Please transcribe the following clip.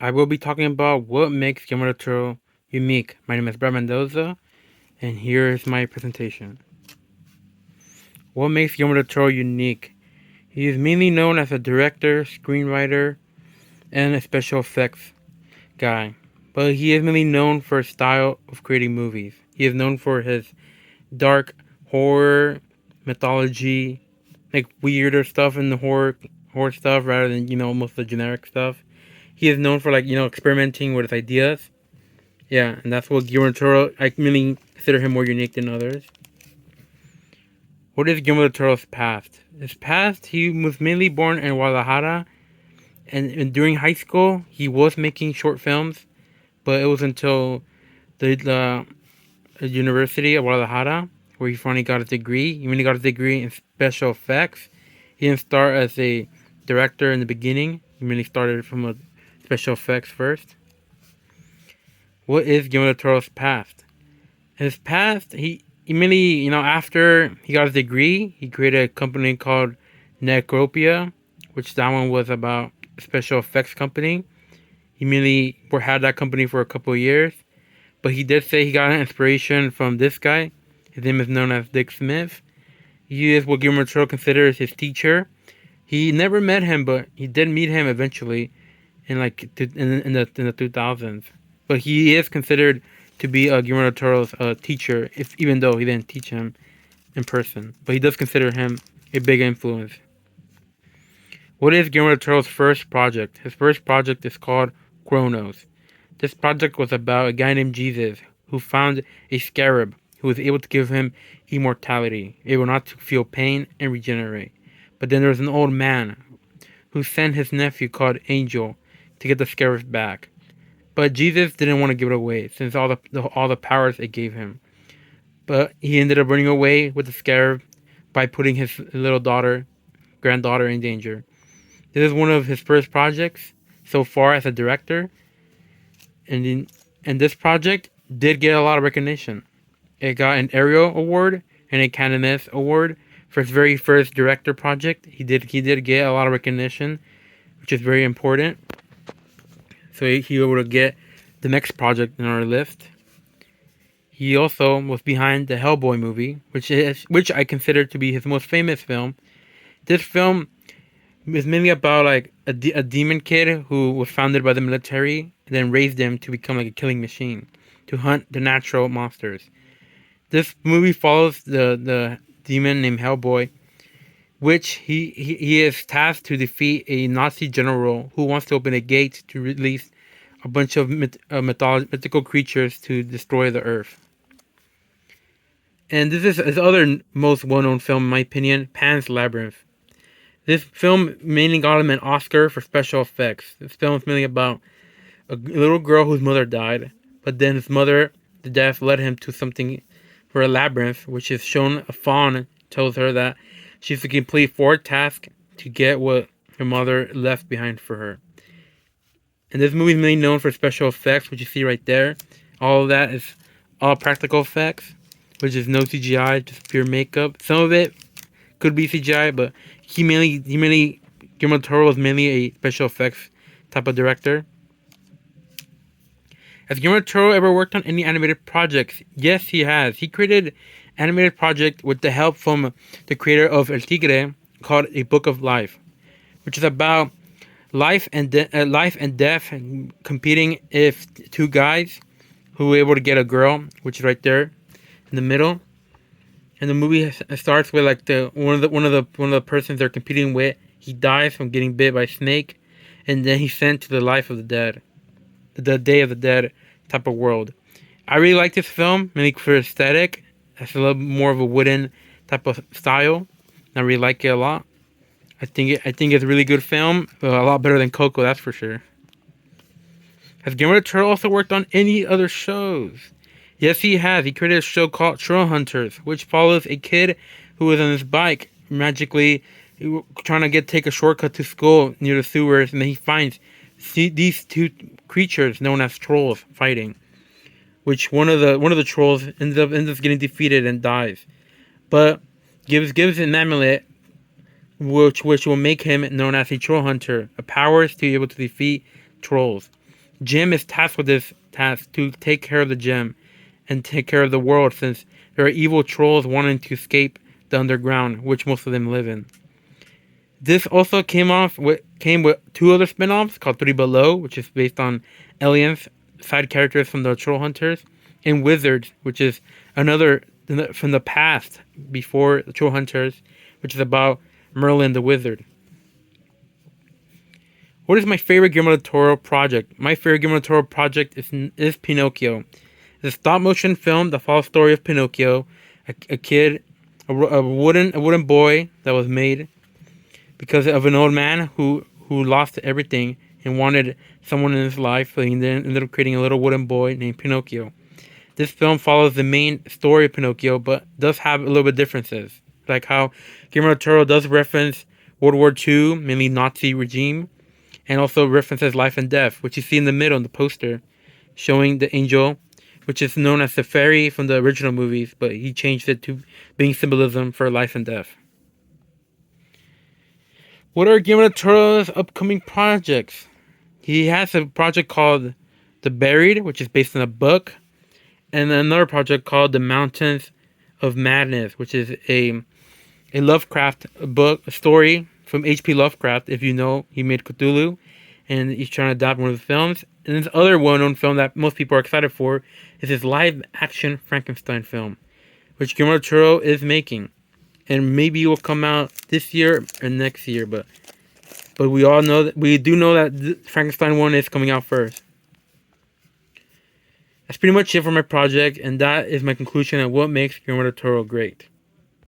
I will be talking about what makes Guillermo del Toro unique. My name is Brad Mendoza, and here is my presentation. What makes Guillermo del Toro unique? He is mainly known as a director, screenwriter, and a special effects guy. But he is mainly known for his style of creating movies. He is known for his dark horror, mythology, like weirder stuff in the horror stuff rather than most of the generic stuff. He is known for experimenting with his ideas. Yeah, and that's what Guillermo del Toro. I really consider him more unique than others. What is Guillermo del Toro's past? His past, he was mainly born in Guadalajara, and during high school, he was making short films, but it was until the University of Guadalajara where he finally got his degree. He really got his degree in special effects. He didn't start as a director in the beginning. He really started from a special effects first. What is Guillermo del Toro's past? His past, he mainly, after he got his degree, he created a company called Necropia, which that one was about a special effects company. He mainly had that company for a couple of years, but he did say he got an inspiration from this guy. His name is known as Dick Smith. He is what Guillermo del Toro considers his teacher. He never met him, but he did meet him eventually in the 2000s. But he is considered to be Guillermo del Toro's teacher, even though he didn't teach him in person. But he does consider him a big influence. What is Guillermo del Toro's first project? His first project is called Chronos. This project was about a guy named Jesus who found a scarab who was able to give him immortality, able not to feel pain and regenerate. But then there was an old man who sent his nephew called Angel to get the scarab back. But Jesus didn't want to give it away since all the powers it gave him. But he ended up running away with the scarab by putting his little granddaughter in danger. This is one of his first projects so far as a director, and this project did get a lot of recognition. It got an Ariel Award and a Cannes Award for his very first director project. He did get a lot of recognition, which is very important. So he was able to get the next project in our list. He also was behind the Hellboy movie, which I consider to be his most famous film. This film is mainly about like a demon kid who was founded by the military and then raised him to become like a killing machine to hunt the natural monsters. This movie follows the demon named Hellboy, which he is tasked to defeat a Nazi general who wants to open a gate to release a bunch of mythical creatures to destroy the earth. And this is his other most well-known film, in my opinion, Pan's Labyrinth. This film mainly got him an Oscar for special effects. This film is mainly about a little girl whose mother died, but then his mother, the death led him to something for a labyrinth, which is shown a fawn tells her that she has to complete 4 tasks to get what her mother left behind for her. And this movie is mainly known for special effects, which you see right there. All of that is all practical effects, which is no CGI, just pure makeup. Some of it could be CGI, but Guillermo del Toro is mainly a special effects type of director. Has Guillermo del Toro ever worked on any animated projects? Yes, he has. He created an animated project with the help from the creator of El Tigre called A Book of Life, which is about life and death and competing if 2 guys who were able to get a girl, which is right there in the middle. And the movie starts with like one of the persons they're competing with. He dies from getting bit by a snake, and then he's sent to the life of the dead, the Day of the Dead type of world. I really like this film, mainly for aesthetic. It's a little more of a wooden type of style. I really like it a lot. I think it's a really good film, a lot better than Coco, that's for sure. Has Guillermo del Toro also worked on any other shows? Yes, he has. He created a show called Troll Hunters, which follows a kid who is on his bike, magically trying to take a shortcut to school near the sewers, and then he finds these 2 creatures known as trolls fighting. Which one of the trolls ends up getting defeated and dies, but gives an amulet, which will make him known as a troll hunter, a powers to be able to defeat trolls. Jim is tasked with this task to take care of the gem and take care of the world, since there are evil trolls wanting to escape the underground, which most of them live in. This also came with two other spin-offs called Three Below, which is based on aliens, side characters from the Troll Hunters, and Wizards, which is another from the past before the Troll Hunters, which is about Merlin the Wizard. What is my favorite Guillermo del Toro project? My favorite Guillermo del Toro project is Pinocchio. It's a stop-motion film that follows the story of Pinocchio, a kid, a wooden boy that was made because of an old man who lost everything and wanted someone in his life, so he then ended up creating a little wooden boy named Pinocchio. This film follows the main story of Pinocchio, but does have a little bit of differences, like how Guillermo del Toro does reference World War II, mainly Nazi regime, and also references life and death, which you see in the middle in the poster, showing the angel, which is known as the fairy from the original movies, but he changed it to being symbolism for life and death. What are Guillermo del Toro's upcoming projects? He has a project called The Buried, which is based on a book, and another project called The Mountains of Madness, which is a Lovecraft book, a story from H.P. Lovecraft. If you know, he made Cthulhu, and he's trying to adapt one of the films. And this other well-known film that most people are excited for is his live-action Frankenstein film, which Guillermo del Toro is making, and maybe it will come out this year or next year. But we all know that the Frankenstein one is coming out first. That's pretty much it for my project, and that is my conclusion on what makes Guillermo del Toro great.